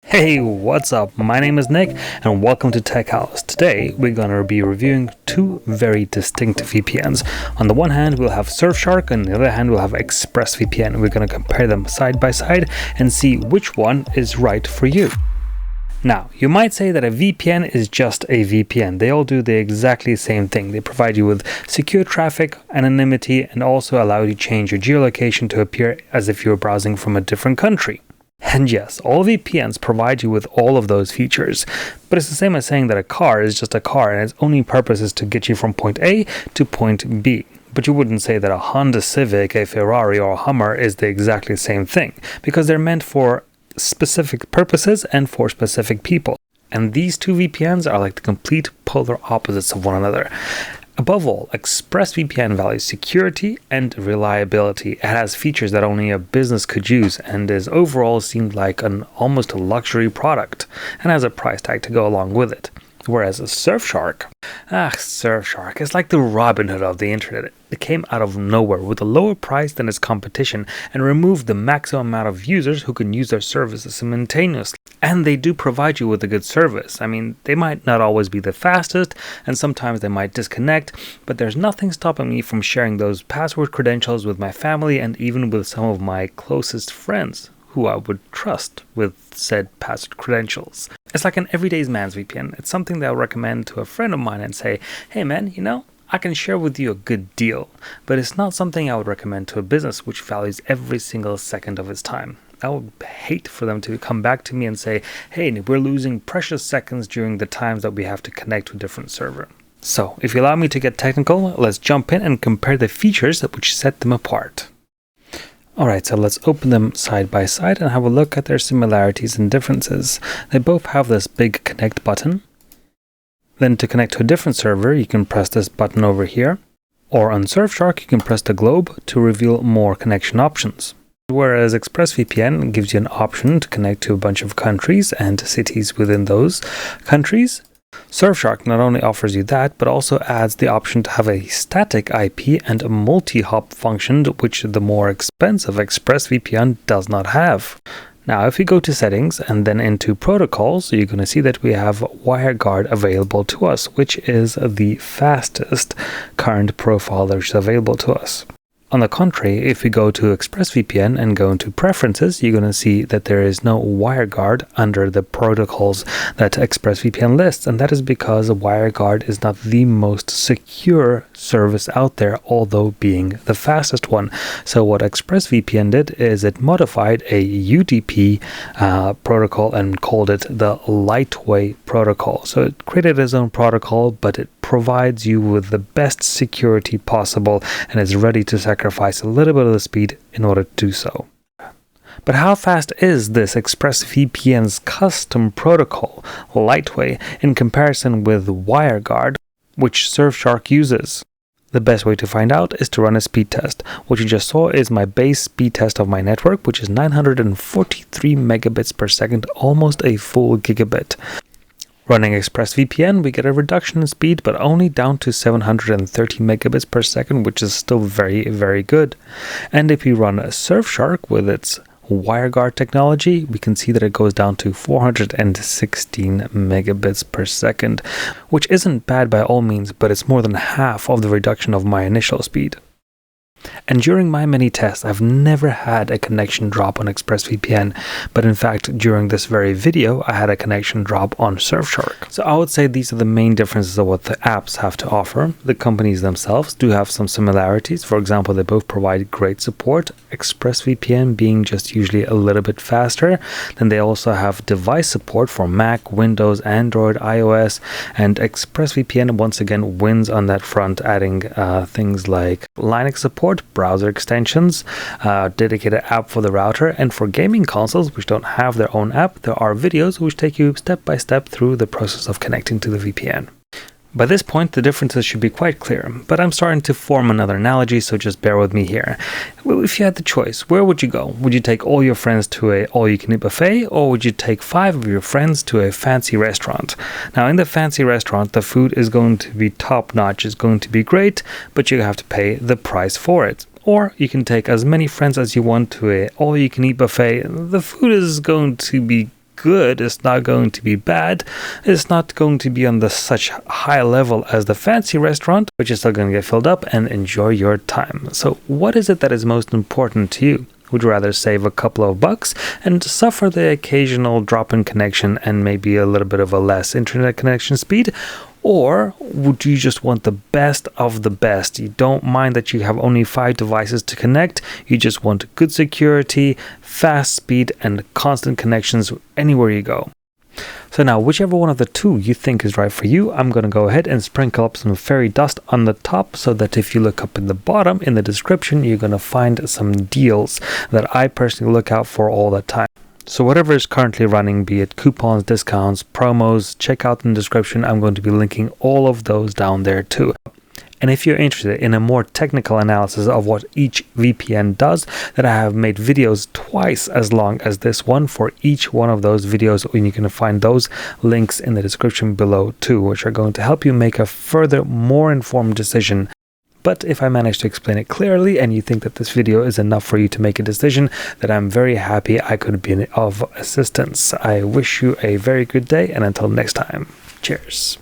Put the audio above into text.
Hey, what's up? My name is Nick and welcome to Tech House. Today we're going to be reviewing two very distinct VPNs. On the one hand we'll have Surfshark and on the other hand we'll have ExpressVPN. We're going to compare them side by side and see which one is right for you. Now, you might say that a VPN is just a VPN. They all do the exactly same thing. They provide you with secure traffic, anonymity, and also allow you to change your geolocation to appear as if you were browsing from a different country. And yes, all VPNs provide you with all of those features, but it's the same as saying that a car is just a car and its only purpose is to get you from point A to point B. But you wouldn't say that a Honda Civic, a Ferrari, or a Hummer is the exactly same thing, because they're meant for specific purposes and for specific people. And these two VPNs are like the complete polar opposites of one another. Above all, ExpressVPN values security and reliability. It has features that only a business could use and is overall seemed like an almost a luxury product and has a price tag to go along with it. Whereas Surfshark is like the Robin Hood of the internet. It came out of nowhere with a lower price than its competition and removed the maximum amount of users who can use their services simultaneously. And they do provide you with a good service. I mean, they might not always be the fastest and sometimes they might disconnect, but there's nothing stopping me from sharing those password credentials with my family and even with some of my closest friends who I would trust with said password credentials. It's like an everyday man's VPN. It's something that I'll recommend to a friend of mine and say, hey man, I can share with you a good deal. But it's not something I would recommend to a business which values every single second of its time. I would hate for them to come back to me and say, hey, we're losing precious seconds during the times that we have to connect to a different server. So, if you allow me to get technical, let's jump in and compare the features which set them apart. Alright, so let's open them side by side and have a look at their similarities and differences. They both have this big connect button. Then to connect to a different server, you can press this button over here. Or on Surfshark, you can press the globe to reveal more connection options. Whereas ExpressVPN gives you an option to connect to a bunch of countries and cities within those countries. Surfshark not only offers you that, but also adds the option to have a static IP and a multi-hop function, which the more expensive ExpressVPN does not have. Now, if we go to settings and then into protocols, you're going to see that we have WireGuard available to us, which is the fastest current profile that is available to us. On the contrary, if we go to ExpressVPN and go into preferences, you're going to see that there is no WireGuard under the protocols that ExpressVPN lists, and that is because WireGuard is not the most secure service out there, although being the fastest one. So what ExpressVPN did is it modified a UDP protocol and called it the lightweight protocol. So it created its own protocol, but it provides you with the best security possible and is ready to sacrifice a little bit of the speed in order to do so. But how fast is this ExpressVPN's custom protocol, Lightweight, in comparison with WireGuard, which Surfshark uses? The best way to find out is to run a speed test. What you just saw is my base speed test of my network, which is 943 megabits per second, almost a full gigabit. Running ExpressVPN, we get a reduction in speed, but only down to 730 megabits per second, which is still very, very good. And if we run Surfshark with its WireGuard technology, we can see that it goes down to 416 megabits per second, which isn't bad by all means, but it's more than half of the reduction of my initial speed. And during my many tests, I've never had a connection drop on ExpressVPN, but in fact, during this very video, I had a connection drop on Surfshark. So I would say these are the main differences of what the apps have to offer. The companies themselves do have some similarities. For example, they both provide great support, ExpressVPN being just usually a little bit faster. Then they also have device support for Mac, Windows, Android, iOS, and ExpressVPN once again wins on that front, adding things like Linux support, browser extensions, dedicated app for the router, and for gaming consoles which don't have their own app, there are videos which take you step by step through the process of connecting to the VPN. By this point, the differences should be quite clear, but I'm starting to form another analogy, so just bear with me here. If you had the choice, where would you go? Would you take all your friends to a all-you-can-eat buffet, or would you take 5 of your friends to a fancy restaurant? Now, in the fancy restaurant, the food is going to be top-notch, it's going to be great, but you have to pay the price for it. Or you can take as many friends as you want to a all-you-can-eat buffet. The food is going to be good, it's not going to be bad, it's not going to be on the such high level as the fancy restaurant, but you're still going to get filled up and enjoy your time. So what is it that is most important to you? Would you rather save a couple of bucks and suffer the occasional drop in connection and maybe a little bit of a less internet connection speed? Or would you just want the best of the best? You don't mind that you have only 5 devices to connect. You just want good security, fast speed, and constant connections anywhere you go. So now, whichever one of the two you think is right for you, I'm going to go ahead and sprinkle up some fairy dust on the top so that if you look up in the bottom in the description, you're going to find some deals that I personally look out for all the time. So whatever is currently running, be it coupons, discounts, promos, check out in the description. I'm going to be linking all of those down there too. And if you're interested in a more technical analysis of what each VPN does, then I have made videos twice as long as this one for each one of those videos, and you can find those links in the description below too, which are going to help you make a further, more informed decision. But if I manage to explain it clearly and you think that this video is enough for you to make a decision, then I'm very happy I could be of assistance. I wish you a very good day, and until next time, cheers.